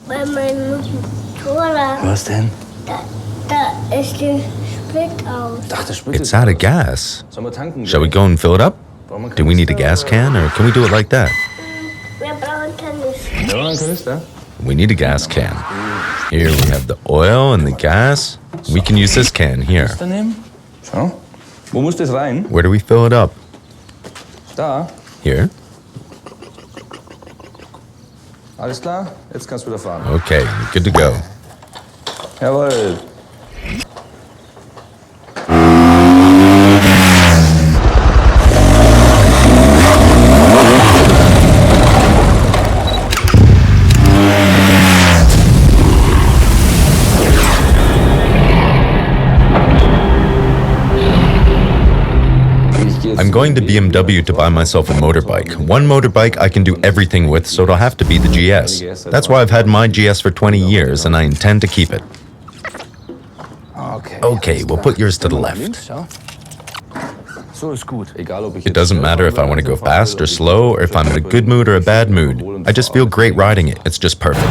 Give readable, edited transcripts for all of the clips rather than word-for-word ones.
Bei meinem Motorrad, Was denn? da ist der Sprit aus. Ach, der Sprit It's out of gas. Sollen wir tanken? Shall we go and fill it up? Do we need a gas can, or can we do it like that? Wir brauchen Kanister. Ja, einen Kanister. We need a gas can. Here we have the oil and the gas. We can use this can here. Kanister nehmen. Schau. Wo muss das rein? Where do we fill it up? Da. Here? Alles klar? Jetzt kannst du wieder fahren. Okay, good to go. Jawohl. I'm going to BMW to buy myself a motorbike. One motorbike I can do everything with, so it'll have to be the GS. That's why I've had my GS for 20 years, and I intend to keep it. Okay, we'll put yours to the left. So ist gut. Egal, ob ich It doesn't matter if I want to go fast or slow, or if I'm in a good mood or a bad mood. I just feel great riding it. It's just perfect.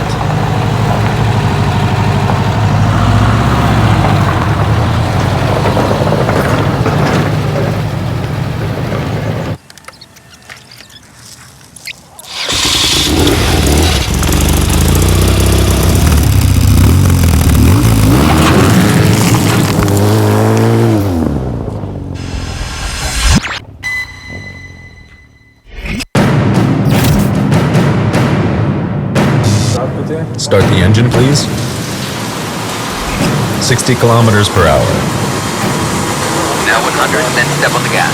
Start the engine, please. 60 kilometers per hour. Now 100, then step on the gas.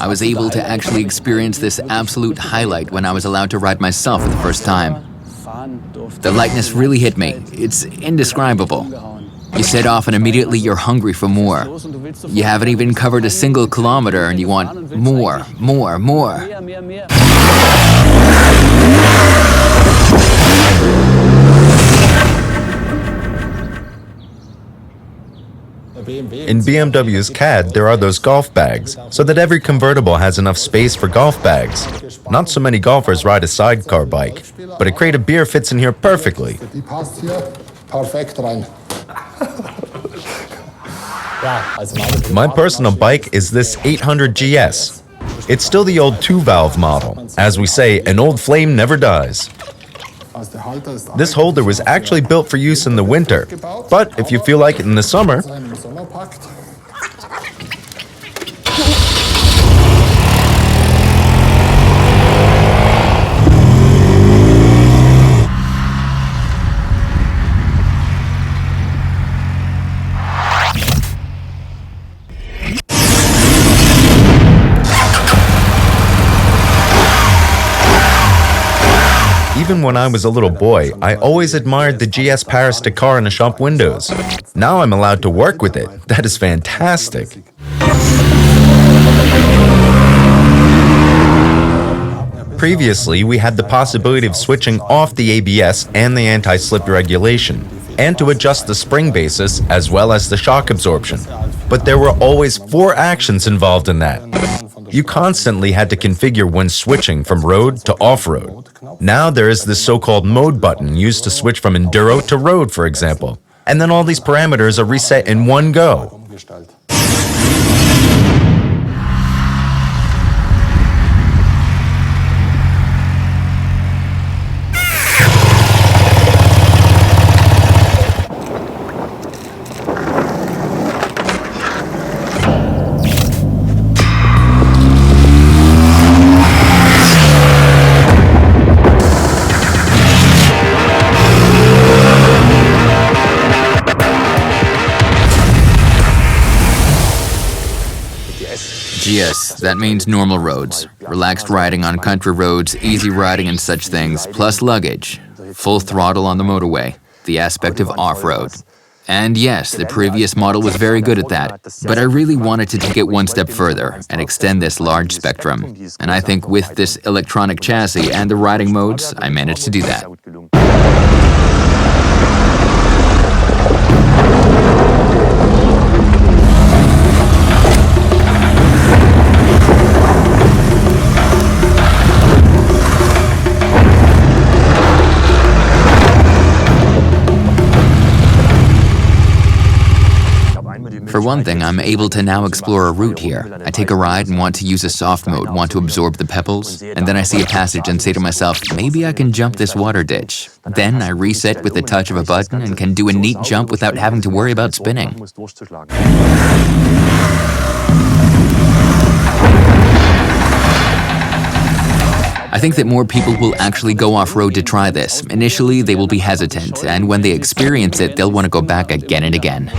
I was able to actually experience this absolute highlight when I was allowed to ride myself for the first time. The lightness really hit me. It's indescribable. You set off and immediately you're hungry for more. You haven't even covered a single kilometer and you want more, more, more. In BMW's CAD, there are those golf bags, so that every convertible has enough space for golf bags. Not so many golfers ride a sidecar bike, but a crate of beer fits in here perfectly. Die passt hier perfekt rein. My personal bike is this 800 GS. It's still the old two-valve model. As we say, an old flame never dies. This holder was actually built for use in the winter, but if you feel like it in the summer, even when I was a little boy, I always admired the GS Paris Dakar in the shop windows. Now I'm allowed to work with it. That is fantastic. Previously, we had the possibility of switching off the ABS and the anti-slip regulation, and to adjust the spring basis as well as the shock absorption. But there were always 4 actions involved in that. You constantly had to configure when switching from road to off-road. Now there is this so-called mode button used to switch from enduro to road, for example. And then all these parameters are reset in one go. GS, that means normal roads. Relaxed riding on country roads, easy riding and such things, plus luggage. Full throttle on the motorway, the aspect of off-road. And yes, the previous model was very good at that, but I really wanted to take it one step further and extend this large spectrum. And I think with this electronic chassis and the riding modes, I managed to do that. For one thing, I'm able to now explore a route here. I take a ride and want to use a soft mode, want to absorb the pebbles, and then I see a passage and say to myself, maybe I can jump this water ditch. Then I reset with the touch of a button and can do a neat jump without having to worry about spinning. I think that more people will actually go off-road to try this. Initially, they will be hesitant, and when they experience it, they'll want to go back again and again.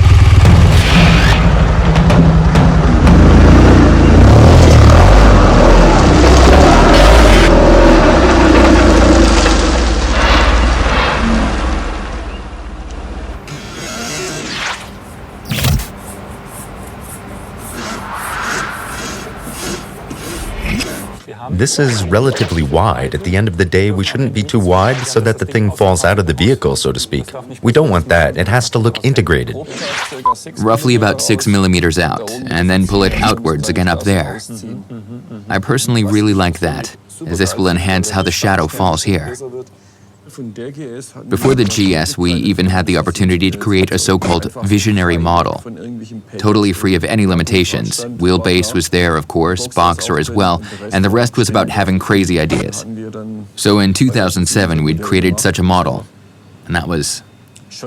This is relatively wide. At the end of the day, we shouldn't be too wide so that the thing falls out of the vehicle, so to speak. We don't want that. It has to look integrated. Roughly about 6 millimeters out, and then pull it outwards again up there. I personally really like that, as this will enhance how the shadow falls here. Before the GS, we even had the opportunity to create a so-called visionary model. Totally free of any limitations. Wheelbase was there, of course, boxer as well, and the rest was about having crazy ideas. So in 2007, we'd created such a model, and that was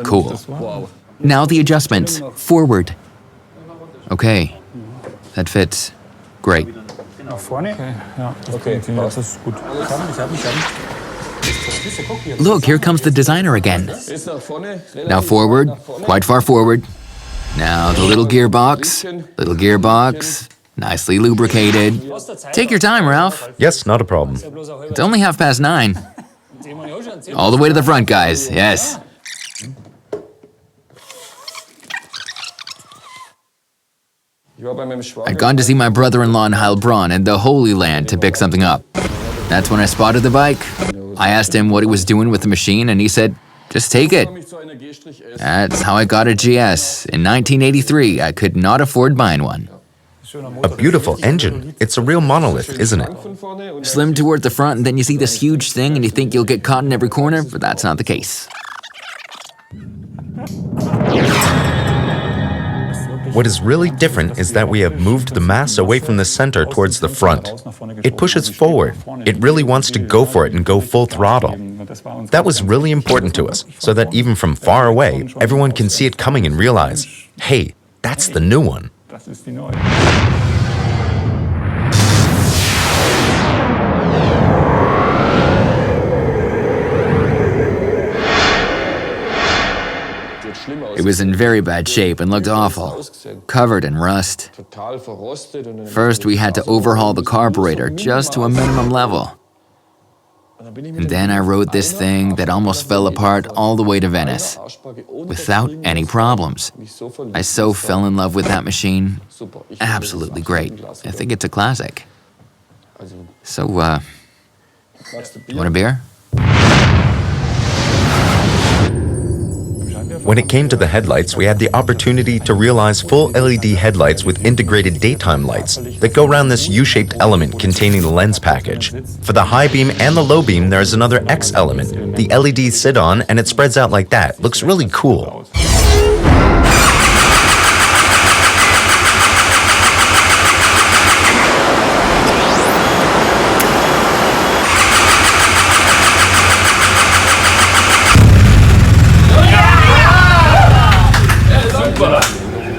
cool. Now the adjustments. Forward. Okay, that fits. Great. Look, here comes the designer again. Now forward, quite far forward. Now the little gearbox, nicely lubricated. Take your time, Ralph. Yes, not a problem. It's only 9:30. All the way to the front, guys, yes. I'd gone to see my brother-in-law in Heilbronn in the Holy Land to pick something up. That's when I spotted the bike. I asked him what he was doing with the machine, and he said, just take it. That's how I got a GS. In 1983, I could not afford buying one. A beautiful engine. It's a real monolith, isn't it? Slim toward the front, and then you see this huge thing, and you think you'll get caught in every corner, but that's not the case. What is really different is that we have moved the mass away from the center towards the front. It pushes forward. It really wants to go for it and go full throttle. That was really important to us, so that even from far away, everyone can see it coming and realize, hey, that's the new one. It was in very bad shape and looked awful, covered in rust. First, we had to overhaul the carburetor just to a minimum level. And then I rode this thing that almost fell apart all the way to Venice, without any problems. I so fell in love with that machine. Absolutely great. I think it's a classic. So, you want a beer? When it came to the headlights, we had the opportunity to realize full LED headlights with integrated daytime lights that go around this U-shaped element containing the lens package. For the high beam and the low beam, there is another X element. The LEDs sit on and it spreads out like that. Looks really cool.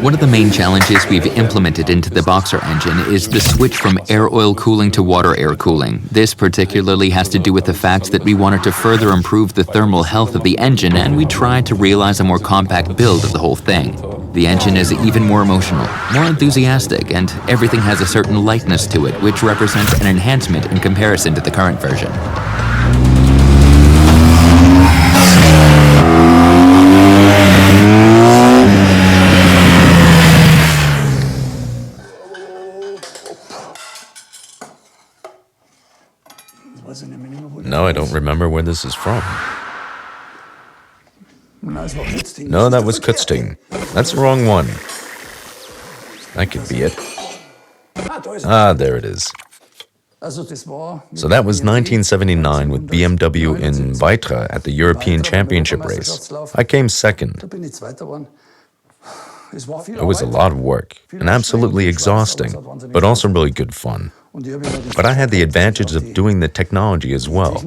One of the main challenges we've implemented into the Boxer engine is the switch from air oil cooling to water air cooling. This particularly has to do with the fact that we wanted to further improve the thermal health of the engine, and we tried to realize a more compact build of the whole thing. The engine is even more emotional, more enthusiastic, and everything has a certain lightness to it, which represents an enhancement in comparison to the current version. No, I don't remember where this is from. No, that was Kutzting. That's the wrong one. That could be it. Ah, there it is. So that was 1979 with BMW in Weitra at the European Championship race. I came second. It was a lot of work, and absolutely exhausting, but also really good fun. But I had the advantage of doing the technology as well.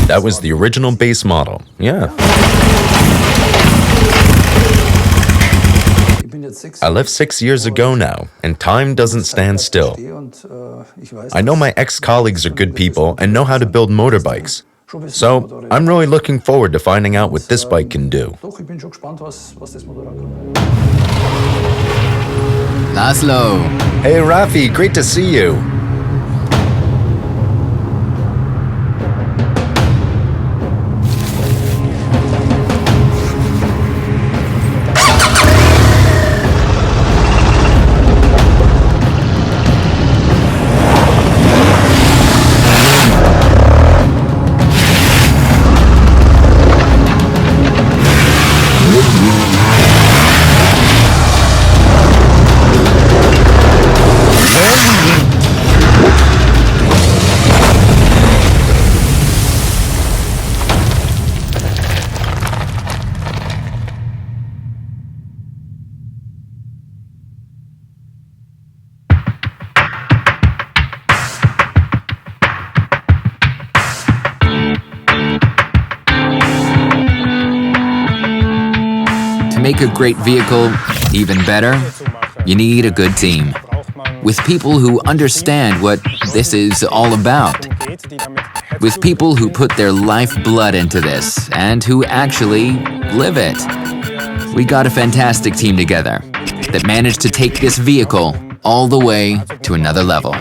That was the original base model, yeah. I left 6 years ago now, and time doesn't stand still. I know my ex-colleagues are good people and know how to build motorbikes. So, I'm really looking forward to finding out what this bike can do. Laszlo. Hey Rafi, great to see you. To make a great vehicle even better, you need a good team. With people who understand what this is all about. With people who put their lifeblood into this and who actually live it. We got a fantastic team together that managed to take this vehicle all the way to another level.